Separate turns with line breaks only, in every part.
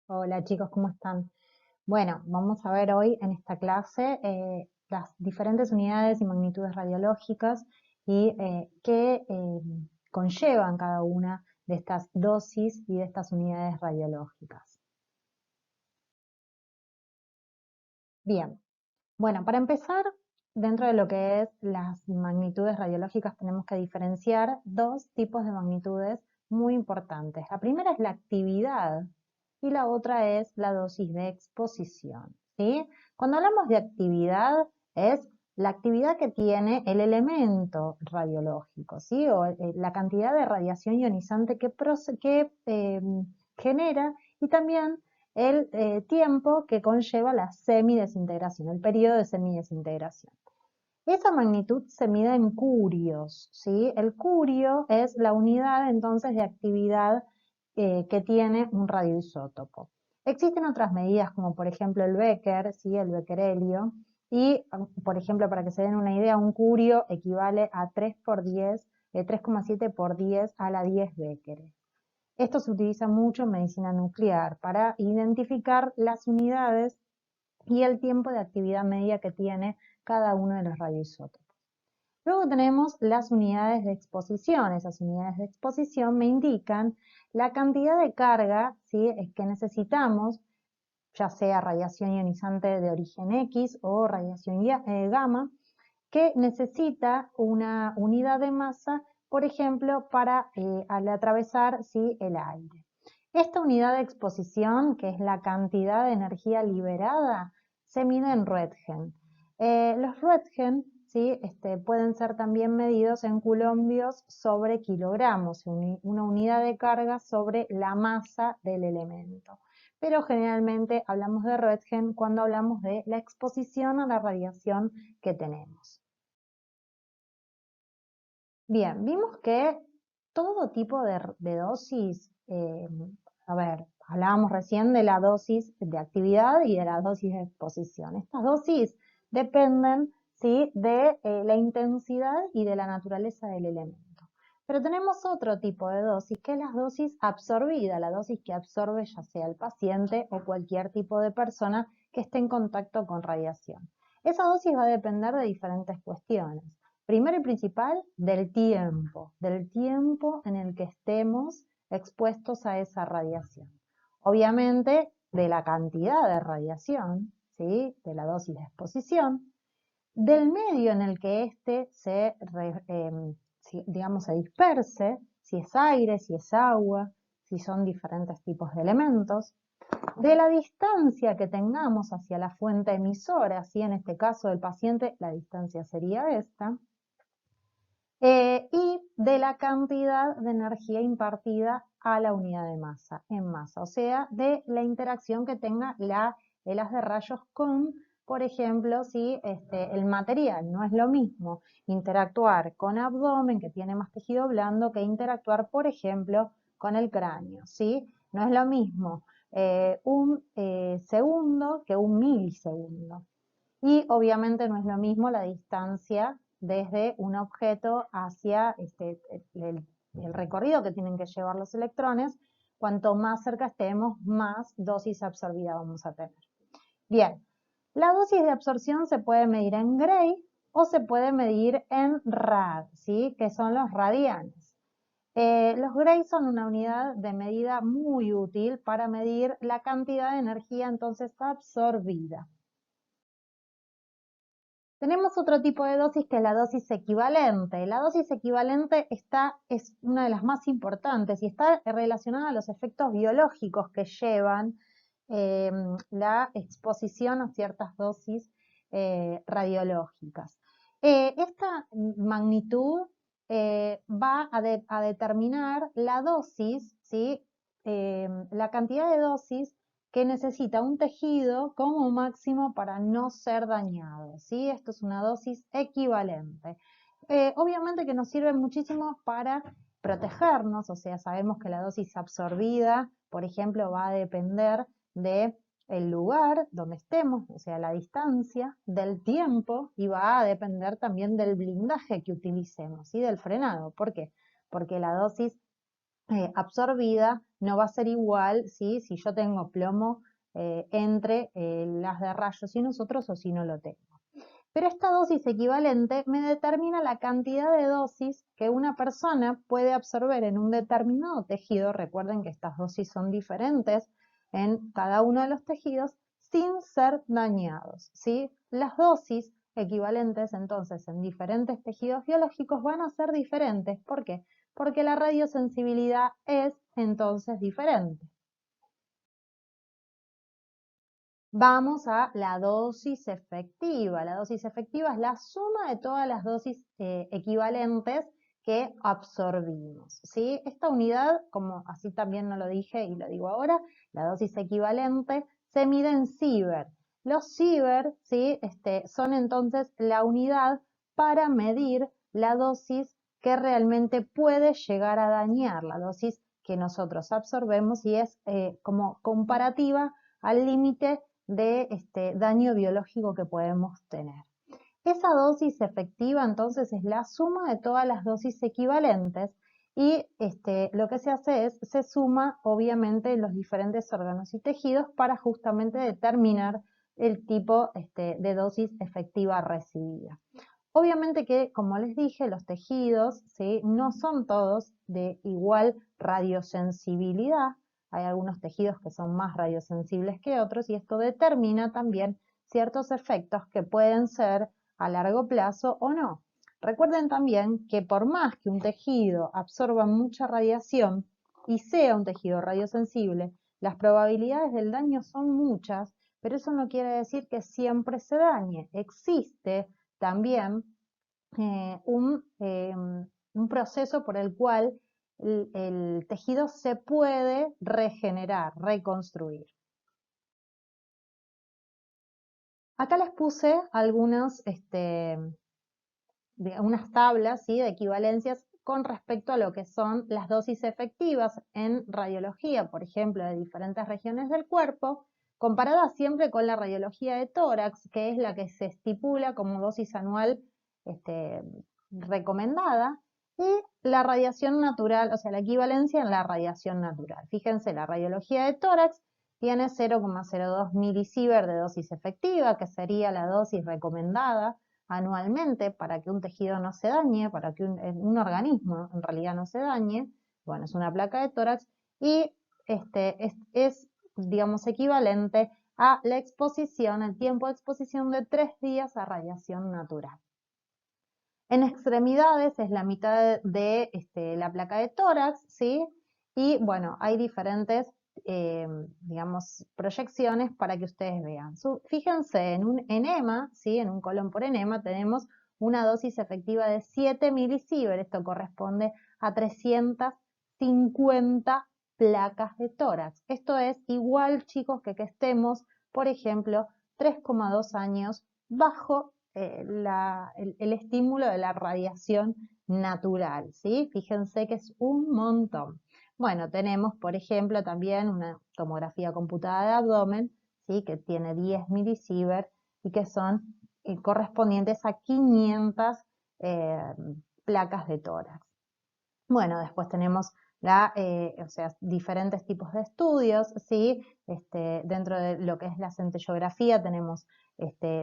Hola chicos, ¿cómo están? Bueno, vamos a ver hoy en esta clase las diferentes unidades y magnitudes radiológicas y qué conllevan cada una de estas dosis y de estas unidades radiológicas. Bien, bueno, para empezar, dentro de lo que es las magnitudes radiológicas tenemos que diferenciar dos tipos de magnitudes muy importantes. La primera es la actividad y la otra es la dosis de exposición, ¿sí? Cuando hablamos de actividad es la actividad que tiene el elemento radiológico, ¿sí? O la cantidad de radiación ionizante que genera y también el tiempo que conlleva la semidesintegración, el periodo de semidesintegración. Esa magnitud se mide en curios, ¿sí? El curio es la unidad entonces de actividad que tiene un radioisótopo. Existen otras medidas como por ejemplo el Becker, ¿sí? El becquerelio, y por ejemplo para que se den una idea, un curio equivale a 3 por 10, 3,7 por 10 a la 10 becquerel. Esto se utiliza mucho en medicina nuclear para identificar las unidades y el tiempo de actividad media que tiene cada uno de los radioisótopos. Luego tenemos las unidades de exposición. Esas unidades de exposición me indican la cantidad de carga, ¿sí?, que necesitamos, ya sea radiación ionizante de origen X o radiación gamma, que necesita una unidad de masa, por ejemplo, para al atravesar, ¿sí?, el aire. Esta unidad de exposición, que es la cantidad de energía liberada, se mide en Roentgen. Los Roentgen, ¿sí?, pueden ser también medidos en coulombios sobre kilogramos, una unidad de carga sobre la masa del elemento. Pero generalmente hablamos de Roentgen cuando hablamos de la exposición a la radiación que tenemos. Bien, vimos que todo tipo de dosis, a ver, hablábamos recién de la dosis de actividad y de la dosis de exposición. Estas dosis dependen, ¿sí?, de la intensidad y de la naturaleza del elemento. Pero tenemos otro tipo de dosis, que es la dosis absorbida, la dosis que absorbe ya sea el paciente o cualquier tipo de persona que esté en contacto con radiación. Esa dosis va a depender de diferentes cuestiones. Primero y principal, del tiempo en el que estemos expuestos a esa radiación. Obviamente, de la cantidad de radiación, ¿sí?, de la dosis de exposición, del medio en el que éste digamos, se disperse, si es aire, si es agua, si son diferentes tipos de elementos, de la distancia que tengamos hacia la fuente emisora, si en este caso del paciente la distancia sería esta, y de la cantidad de energía impartida a la unidad de masa, en masa, o sea, de la interacción que tenga el haz de rayos con, por ejemplo, si el material. No es lo mismo interactuar con abdomen, que tiene más tejido blando, que interactuar, por ejemplo, con el cráneo, ¿sí? No es lo mismo un segundo que un milisegundo. Y obviamente no es lo mismo la distancia desde un objeto hacia el recorrido que tienen que llevar los electrones. Cuanto más cerca estemos, más dosis absorbida vamos a tener. Bien, la dosis de absorción se puede medir en Gray o se puede medir en rad, ¿sí?, que son los radianes. Los Gray son una unidad de medida muy útil para medir la cantidad de energía entonces absorbida. Tenemos otro tipo de dosis que es la dosis equivalente. La dosis equivalente es una de las más importantes y está relacionada a los efectos biológicos que llevan la exposición a ciertas dosis radiológicas. Esta magnitud va a determinar la dosis, ¿sí?, la cantidad de dosis que necesita un tejido como máximo para no ser dañado, ¿sí? Esto es una dosis equivalente. Obviamente que nos sirve muchísimo para protegernos, o sea, sabemos que la dosis absorbida, por ejemplo, va a depender del lugar donde estemos, o sea, la distancia, del tiempo, y va a depender también del blindaje que utilicemos, ¿sí?, del frenado. ¿Por qué? Porque la dosis absorbida no va a ser igual, ¿sí? Si yo tengo plomo entre las de rayos y nosotros o si no lo tengo. Pero esta dosis equivalente me determina la cantidad de dosis que una persona puede absorber en un determinado tejido. Recuerden que estas dosis son diferentes en cada uno de los tejidos sin ser dañados, ¿sí? Las dosis equivalentes entonces en diferentes tejidos biológicos van a ser diferentes. ¿Por qué? Porque la radiosensibilidad es entonces diferente. Vamos a la dosis efectiva. La dosis efectiva es la suma de todas las dosis equivalentes que absorbimos, ¿sí? Esta unidad, como así también no lo dije y lo digo ahora, la dosis equivalente se mide en Siever. Los Siever, ¿sí? Son entonces la unidad para medir la dosis que realmente puede llegar a dañar, la dosis que nosotros absorbemos y es como comparativa al límite de daño biológico que podemos tener. Esa dosis efectiva entonces es la suma de todas las dosis equivalentes y lo que se hace es, se suma obviamente los diferentes órganos y tejidos para justamente determinar el tipo de dosis efectiva recibida. Obviamente que, como les dije, los tejidos, ¿sí?, no son todos de igual radiosensibilidad. Hay algunos tejidos que son más radiosensibles que otros y esto determina también ciertos efectos que pueden ser a largo plazo o no. Recuerden también que por más que un tejido absorba mucha radiación y sea un tejido radiosensible, las probabilidades del daño son muchas, pero eso no quiere decir que siempre se dañe. Existe también un proceso por el cual el tejido se puede regenerar, reconstruir. Acá les puse unas tablas, ¿sí?, de equivalencias con respecto a lo que son las dosis efectivas en radiología, por ejemplo, de diferentes regiones del cuerpo, comparadas siempre con la radiología de tórax, que es la que se estipula como dosis anual recomendada, y la radiación natural, o sea, la equivalencia en la radiación natural. Fíjense, la radiología de tórax tiene 0,02 milisievert de dosis efectiva, que sería la dosis recomendada anualmente para que un tejido no se dañe, para que un organismo en realidad no se dañe. Bueno, es una placa de tórax y es, digamos, equivalente a la exposición, el tiempo de exposición de 3 días a radiación natural. En extremidades es la mitad de la placa de tórax, ¿sí? Y bueno, hay diferentes, digamos, proyecciones para que ustedes vean. Fíjense, en un enema, ¿sí?, en un colon por enema tenemos una dosis efectiva de 7 milisievert. Esto corresponde a 350 placas de tórax. Esto es igual, chicos, que estemos, por ejemplo, 3,2 años bajo el estímulo de la radiación natural, ¿sí? Fíjense que es un montón. Bueno, tenemos, por ejemplo, también una tomografía computada de abdomen, ¿sí?, que tiene 10 milisievert y que son correspondientes a 500 placas de tórax. Bueno, después tenemos o sea, diferentes tipos de estudios, ¿sí? Dentro de lo que es la centellografía tenemos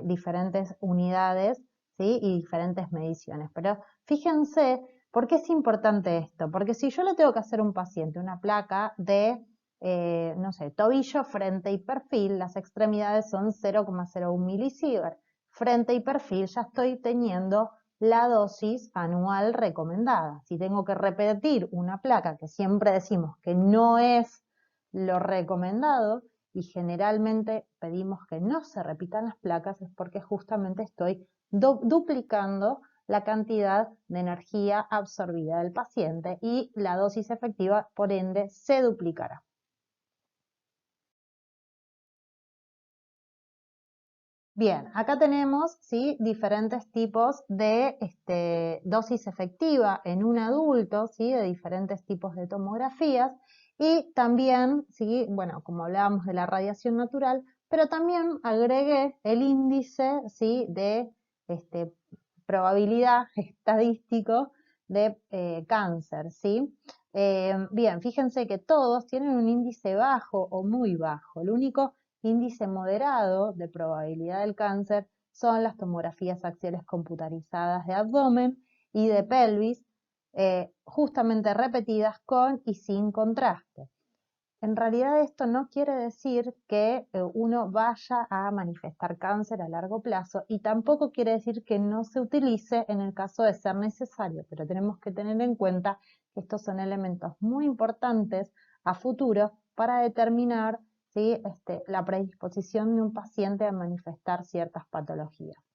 diferentes unidades, ¿sí?, y diferentes mediciones. Pero fíjense, ¿por qué es importante esto? Porque si yo le tengo que hacer a un paciente una placa de, no sé, tobillo, frente y perfil, las extremidades son 0,01 milisievert. Frente y perfil ya estoy teniendo la dosis anual recomendada. Si tengo que repetir una placa, que siempre decimos que no es lo recomendado, y generalmente pedimos que no se repitan las placas, es porque justamente estoy duplicando la cantidad de energía absorbida del paciente y la dosis efectiva, por ende, se duplicará. Bien, acá tenemos, ¿sí?, diferentes tipos de dosis efectiva en un adulto, ¿sí?, de diferentes tipos de tomografías y también, ¿sí?, bueno, como hablábamos de la radiación natural, pero también agregué el índice, ¿sí?, de probabilidad estadístico de cáncer, ¿sí? Bien, fíjense que todos tienen un índice bajo o muy bajo. El único índice moderado de probabilidad del cáncer son las tomografías axiales computarizadas de abdomen y de pelvis, justamente repetidas con y sin contraste. En realidad esto no quiere decir que uno vaya a manifestar cáncer a largo plazo y tampoco quiere decir que no se utilice en el caso de ser necesario, pero tenemos que tener en cuenta que estos son elementos muy importantes a futuro para determinar, ¿sí? La predisposición de un paciente a manifestar ciertas patologías.